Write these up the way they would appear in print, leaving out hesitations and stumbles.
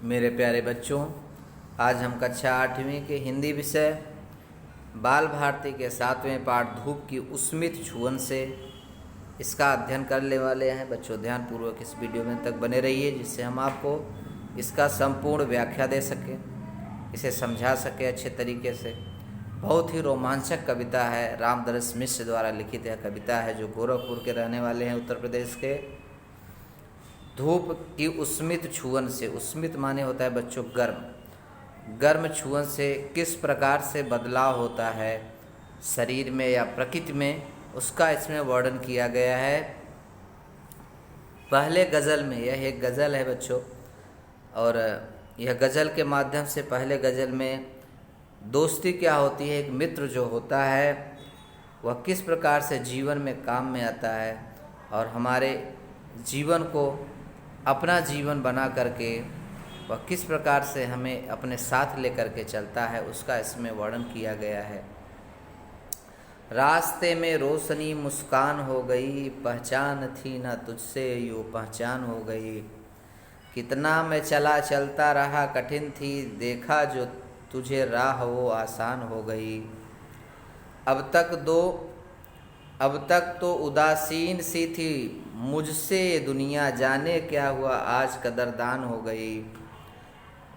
मेरे प्यारे बच्चों, आज हम कक्षा 8वीं के हिंदी विषय बाल भारती के 7वें पाठ धूप की उस्मित छुअन से इसका अध्ययन करने वाले हैं। बच्चों, ध्यानपूर्वक इस वीडियो में तक बने रहिए, जिससे हम आपको इसका संपूर्ण व्याख्या दे सकें, इसे समझा सकें अच्छे तरीके से। बहुत ही रोमांचक कविता है, रामदरस मिश्र द्वारा लिखित यह कविता है, जो गोरखपुर के रहने वाले हैं, उत्तर प्रदेश के। धूप की उस्मित छुअन से, उस्मित माने होता है बच्चों गर्म, गर्म छुअन से किस प्रकार से बदलाव होता है शरीर में या प्रकृति में, उसका इसमें वर्णन किया गया है। पहले गज़ल में, यह एक गज़ल है बच्चों, और यह गज़ल के माध्यम से पहले गज़ल में दोस्ती क्या होती है, एक मित्र जो होता है वह किस प्रकार से जीवन में काम में आता है और हमारे जीवन को अपना जीवन बना करके वह किस प्रकार से हमें अपने साथ लेकर के चलता है, उसका इसमें वर्णन किया गया है। रास्ते में रोशनी मुस्कान हो गई, पहचान थी ना तुझसे यूँ पहचान हो गई। कितना मैं चला चलता रहा, कठिन थी देखा जो तुझे राह वो आसान हो गई। अब तक तो उदासीन सी थी मुझसे ये दुनिया, जाने क्या हुआ आज कदरदान हो गई।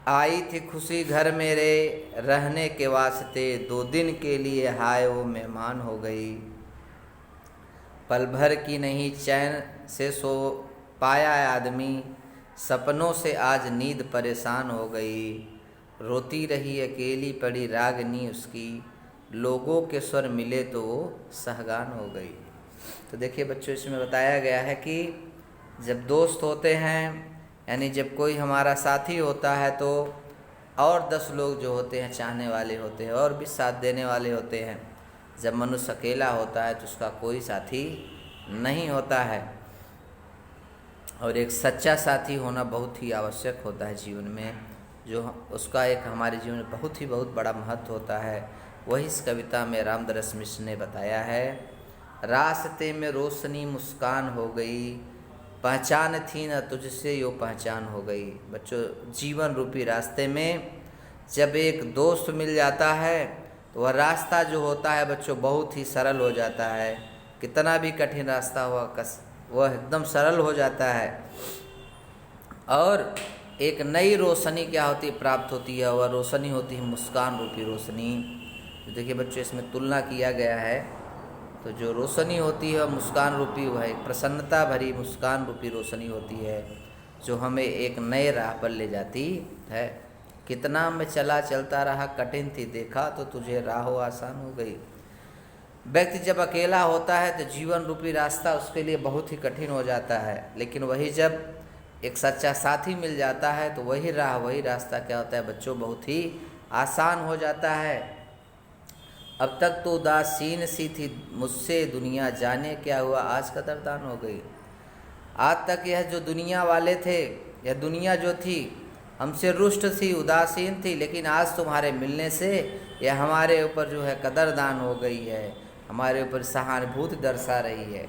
आई थी खुशी घर मेरे रहने के वास्ते, 2 दिन के लिए हाय वो मेहमान हो गई। पल भर की नहीं चैन से सो पाया आदमी, सपनों से आज नींद परेशान हो गई। रोती रही अकेली पड़ी रागनी उसकी, लोगों के स्वर मिले तो वो सहगान हो गई। तो देखिए बच्चों, इसमें बताया गया है कि जब दोस्त होते हैं, यानी जब कोई हमारा साथी होता है, तो और 10 लोग जो होते हैं चाहने वाले होते हैं और भी साथ देने वाले होते हैं। जब मनुष्य अकेला होता है तो उसका कोई साथी नहीं होता है, और एक सच्चा साथी होना बहुत ही आवश्यक होता है जीवन में, जो उसका एक हमारे जीवन में बहुत बड़ा महत्व होता है। वही इस कविता में रामदरस मिश्र ने बताया है। रास्ते में रोशनी मुस्कान हो गई, पहचान थी न तुझसे यो पहचान हो गई। बच्चों, जीवन रूपी रास्ते में जब एक दोस्त मिल जाता है तो वह रास्ता जो होता है बच्चों बहुत ही सरल हो जाता है। कितना भी कठिन रास्ता हुआ वह एकदम सरल हो जाता है, और एक नई रोशनी क्या होती है, प्राप्त होती है। वह रोशनी होती है मुस्कान रूपी रोशनी। तो देखिए बच्चों, इसमें तुलना किया गया है। तो जो रोशनी होती है मुस्कान रूपी, वह एक प्रसन्नता भरी मुस्कान रूपी रोशनी होती है, जो हमें एक नए राह पर ले जाती है। कितना मैं चला चलता रहा, कठिन थी देखा तो तुझे राह आसान हो गई। व्यक्ति जब अकेला होता है तो जीवन रूपी रास्ता उसके लिए बहुत ही कठिन हो जाता है, लेकिन वही जब एक सच्चा साथी मिल जाता है तो वही राह, वही रास्ता क्या होता है बच्चों, बहुत ही आसान हो जाता है। अब तक तो उदासीन सी थी मुझसे दुनिया, जाने क्या हुआ आज कदरदान हो गई। आज तक यह जो दुनिया वाले थे, यह दुनिया जो थी हमसे रुष्ट थी, उदासीन थी, लेकिन आज तुम्हारे मिलने से यह हमारे ऊपर जो है कदरदान हो गई है, हमारे ऊपर सहानुभूति दर्शा रही है।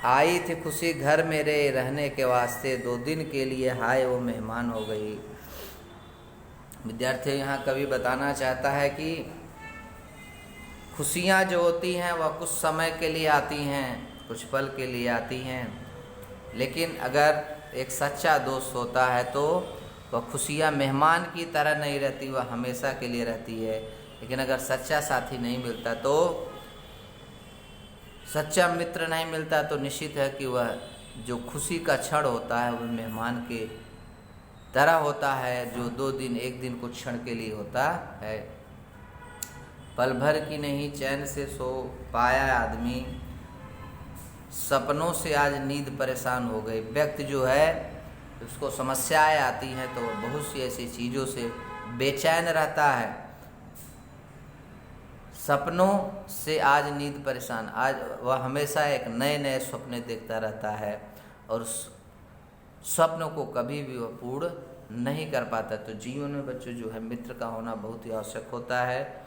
आई थी खुशी घर मेरे रहने के वास्ते, 2 दिन के लिए हाय वो मेहमान हो गई। विद्यार्थी, यहाँ कवि बताना चाहता है कि खुशियाँ जो होती हैं वह कुछ समय के लिए आती हैं, कुछ पल के लिए आती हैं, लेकिन अगर एक सच्चा दोस्त होता है तो वह खुशियाँ मेहमान की तरह नहीं रहती, वह हमेशा के लिए रहती है। लेकिन अगर सच्चा साथी नहीं मिलता, तो सच्चा मित्र नहीं मिलता, तो निश्चित है कि वह जो खुशी का क्षण होता है वह मेहमान के तरह होता है, जो 2 दिन 1 दिन कुछ क्षण के लिए होता है। पल भर की नहीं चैन से सो पाया आदमी, सपनों से आज नींद परेशान हो गई। व्यक्ति जो है उसको समस्याएं आती हैं तो वह बहुत सी ऐसी चीज़ों से बेचैन रहता है। सपनों से आज नींद परेशान, आज वह हमेशा एक नए नए सपने देखता रहता है, और उस स्वप्नों को कभी भी वह पूर्ण नहीं कर पाता। तो जीवन में बच्चों जो है मित्र का होना बहुत ही आवश्यक होता है।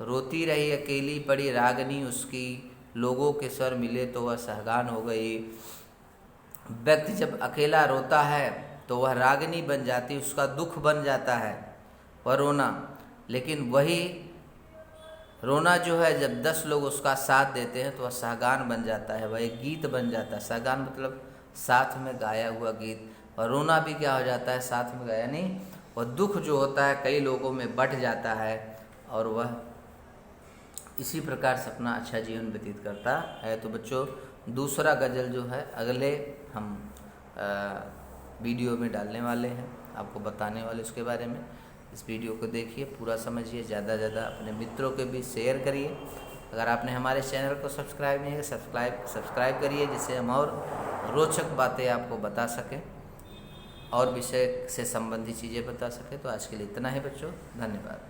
रोती रही अकेली पड़ी रागनी उसकी, लोगों के स्वर मिले तो वह सहगान हो गई। व्यक्ति जब अकेला रोता है तो वह रागिनी बन जाती, उसका दुख बन जाता है वह रोना। लेकिन वही रोना जो है जब 10 लोग उसका साथ देते हैं तो वह सहगान बन जाता है, वह एक गीत बन जाता है। सहगान मतलब साथ में गाया हुआ गीत, और रोना भी क्या हो जाता है, साथ में गाया नहीं। वह दुख जो होता है कई लोगों में बँट जाता है और वह इसी प्रकार से अपना अच्छा जीवन व्यतीत करता है। तो बच्चों दूसरा गज़ल जो है अगले हम वीडियो में डालने वाले हैं, आपको बताने वाले उसके बारे में। इस वीडियो को देखिए, पूरा समझिए, ज़्यादा से ज़्यादा अपने मित्रों के बीच शेयर करिए। अगर आपने हमारे चैनल को सब्सक्राइब नहीं किया, सब्सक्राइब करिए, जिससे हम और रोचक बातें आपको बता सकें और विषय से संबंधित चीज़ें बता सकें। तो आज के लिए इतना ही बच्चों, धन्यवाद।